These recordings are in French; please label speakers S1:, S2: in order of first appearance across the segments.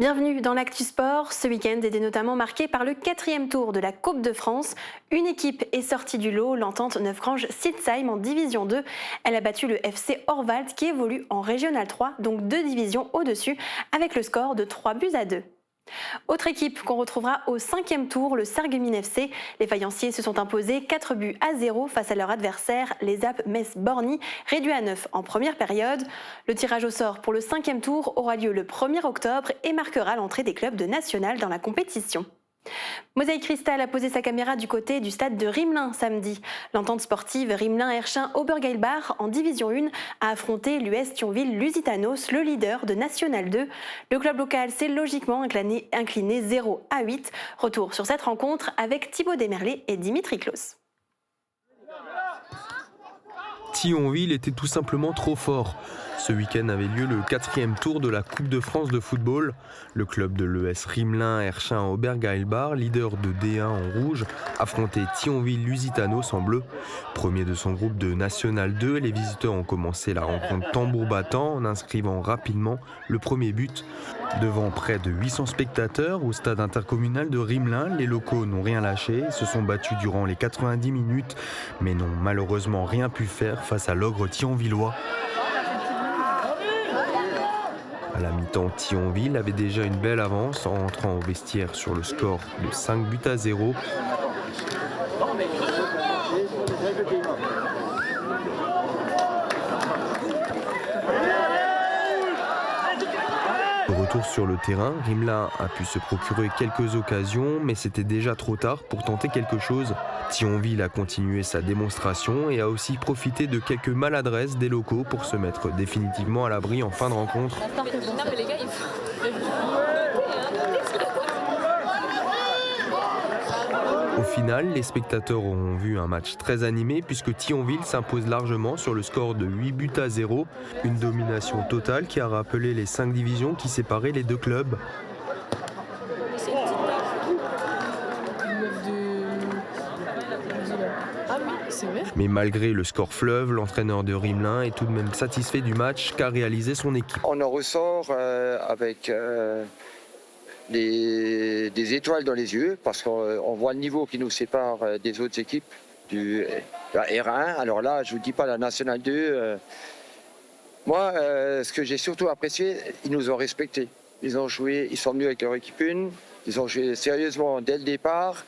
S1: Bienvenue dans l'Actu Sport. Ce week-end était notamment marqué par le 4e tour de la Coupe de France. Une équipe est sortie du lot, l'entente Neufgrange-Sitzheim en Division 2. Elle a battu le FC Orwald qui évolue en Régional 3, donc 2 divisions au-dessus, avec le score de 3-2. Autre équipe qu'on retrouvera au 5e tour, le Sarreguemines FC. Les Faïenciers se sont imposés 4-0 face à leur adversaire, les AP Metz-Borny, réduits à 9 en première période. Le tirage au sort pour le 5e tour aura lieu le 1er octobre et marquera l'entrée des clubs de national dans la compétition. Mosaïque Cristal a posé sa caméra du côté du stade de Rimelin samedi. L'entente sportive Rimelin-Hersching-Obergeilbach en Division 1 a affronté l'US Thionville-Lusitanos, le leader de National 2. Le club local s'est logiquement incliné 0-8. Retour sur cette rencontre avec Thibaut Desmerlet et Dimitri Claus.
S2: Thionville était tout simplement trop fort. Ce week-end avait lieu le 4e tour de la Coupe de France de football. Le club de l'ES Rimelin-Hersching-Obergeilbach, leader de D1 en rouge, affrontait Thionville-Lusitanos en bleu. Premier de son groupe de National 2, les visiteurs ont commencé la rencontre tambour battant en inscrivant rapidement le premier but. Devant près de 800 spectateurs au stade intercommunal de Rimelin, les locaux n'ont rien lâché, se sont battus durant les 90 minutes, mais n'ont malheureusement rien pu faire face à l'ogre thionvillois. À la mi-temps, Thionville avait déjà une belle avance en entrant au vestiaire sur le score de 5-0. De retour sur le terrain, Rimelin a pu se procurer quelques occasions, mais c'était déjà trop tard pour tenter quelque chose. Thionville a continué sa démonstration et a aussi profité de quelques maladresses des locaux pour se mettre définitivement à l'abri en fin de rencontre. Au final, les spectateurs ont vu un match très animé puisque Thionville s'impose largement sur le score de 8-0. Une domination totale qui a rappelé les 5 divisions qui séparaient les deux clubs. Mais malgré le score fleuve, l'entraîneur de Rimelin est tout de même satisfait du match qu'a réalisé son équipe.
S3: On en ressort avec des étoiles dans les yeux parce qu'on voit le niveau qui nous sépare des autres équipes du R1. Alors là, je ne vous dis pas la National 2. Moi, ce que j'ai surtout apprécié, ils nous ont respectés. Ils ont joué, ils sont venus avec leur équipe 1, ils ont joué sérieusement dès le départ.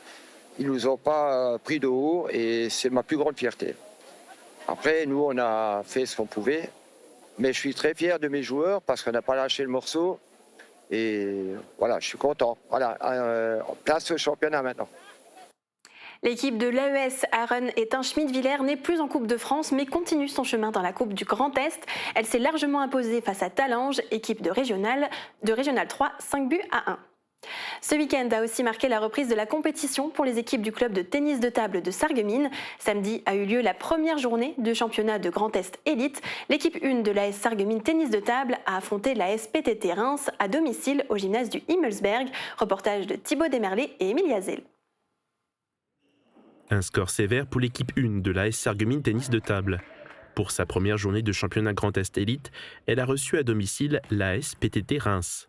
S3: Ils ne nous ont pas pris de haut et c'est ma plus grande fierté. Après, nous, on a fait ce qu'on pouvait, mais je suis très fier de mes joueurs parce qu'on n'a pas lâché le morceau. Et voilà, je suis content. Voilà, place au championnat maintenant.
S1: L'équipe de l'AES Aaron et Schmidt-Villers n'est plus en Coupe de France mais continue son chemin dans la Coupe du Grand Est. Elle s'est largement imposée face à Talange, équipe de Régional 3, 5-1. Ce week-end a aussi marqué la reprise de la compétition pour les équipes du club de tennis de table de Sarreguemines. Samedi a eu lieu la première journée du championnat de Grand Est Élite. L'équipe 1 de l'AS Sarreguemines tennis de table a affronté l'AS PTT Reims à domicile au gymnase du Himmelsberg. Reportage de Thibaut Desmerlet et Émilie Hazel.
S4: Un score sévère pour l'équipe 1 de l'AS Sarreguemines tennis de table. Pour sa première journée de championnat Grand Est Élite, elle a reçu à domicile l'AS PTT Reims.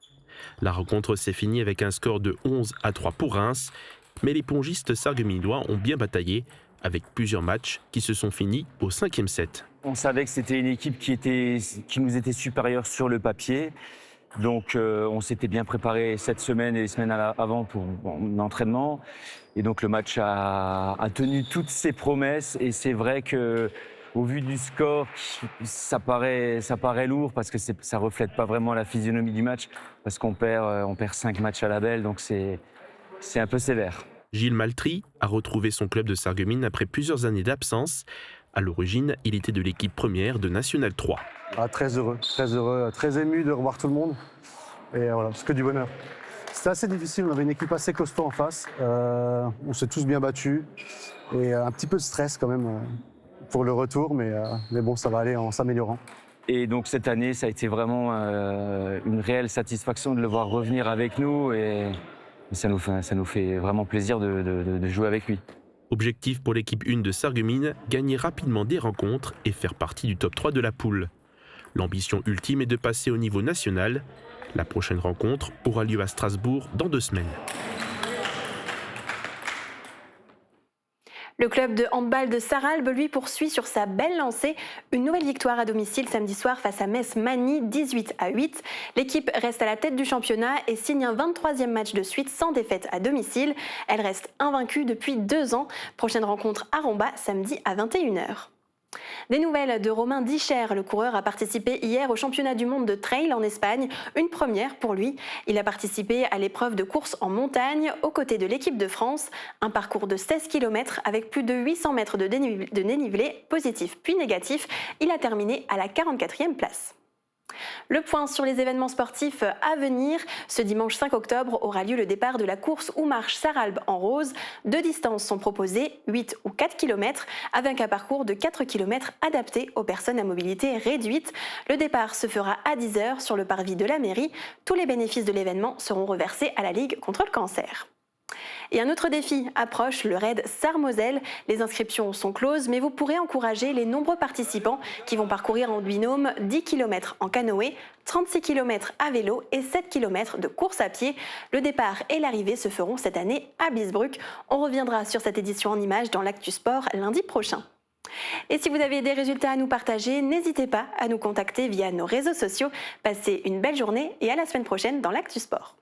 S4: La rencontre s'est finie avec un score de 11-3 pour Reims, mais les pongistes sarregueminois ont bien bataillé, avec plusieurs matchs qui se sont finis au 5e set.
S5: On savait que c'était une équipe qui nous était supérieure sur le papier, donc on s'était bien préparé cette semaine et les semaines avant pour l'entraînement, et donc le match a tenu toutes ses promesses, et c'est vrai que au vu du score, ça paraît lourd parce que ça reflète pas vraiment la physionomie du match, parce qu'on perd 5 matchs à la belle, donc c'est un peu sévère.
S4: Gilles Maltry a retrouvé son club de Sarreguemines après plusieurs années d'absence. À l'origine, il était de l'équipe première de National 3.
S6: Très heureux, très ému de revoir tout le monde. Et voilà, c'est que du bonheur. C'était assez difficile, on avait une équipe assez costaud en face. On s'est tous bien battus. Et un petit peu de stress quand même pour le retour, mais bon, ça va aller en s'améliorant.
S5: Et donc cette année, ça a été vraiment une réelle satisfaction de le voir revenir avec nous, et ça nous fait vraiment plaisir de jouer avec lui.
S4: Objectif pour l'équipe 1 de Sarreguemines, gagner rapidement des rencontres et faire partie du top 3 de la poule. L'ambition ultime est de passer au niveau national. La prochaine rencontre aura lieu à Strasbourg dans 2 semaines.
S1: Le club de handball de Sarralbe, lui, poursuit sur sa belle lancée. Une nouvelle victoire à domicile samedi soir face à Metz-Magny, 18-8. L'équipe reste à la tête du championnat et signe un 23e match de suite sans défaite à domicile. Elle reste invaincue depuis 2 ans. Prochaine rencontre à Romba, samedi à 21h. Des nouvelles de Romain Discher. Le coureur a participé hier au championnat du monde de trail en Espagne, une première pour lui. Il a participé à l'épreuve de course en montagne aux côtés de l'équipe de France. Un parcours de 16 km avec plus de 800 mètres de dénivelé, positif puis négatif. Il a terminé à la 44e place. Le point sur les événements sportifs à venir. Ce dimanche 5 octobre aura lieu le départ de la course ou marche Sarralbe en rose. 2 distances sont proposées, 8 ou 4 km, avec un parcours de 4 km adapté aux personnes à mobilité réduite. Le départ se fera à 10h sur le parvis de la mairie. Tous les bénéfices de l'événement seront reversés à la Ligue contre le cancer. Et un autre défi approche, le raid Sarre-Moselle. Les inscriptions sont closes, mais vous pourrez encourager les nombreux participants qui vont parcourir en binôme 10 km en canoë, 36 km à vélo et 7 km de course à pied. Le départ et l'arrivée se feront cette année à Bisbruck. On reviendra sur cette édition en images dans l'Actu Sport lundi prochain. Et si vous avez des résultats à nous partager, n'hésitez pas à nous contacter via nos réseaux sociaux. Passez une belle journée et à la semaine prochaine dans l'Actu Sport.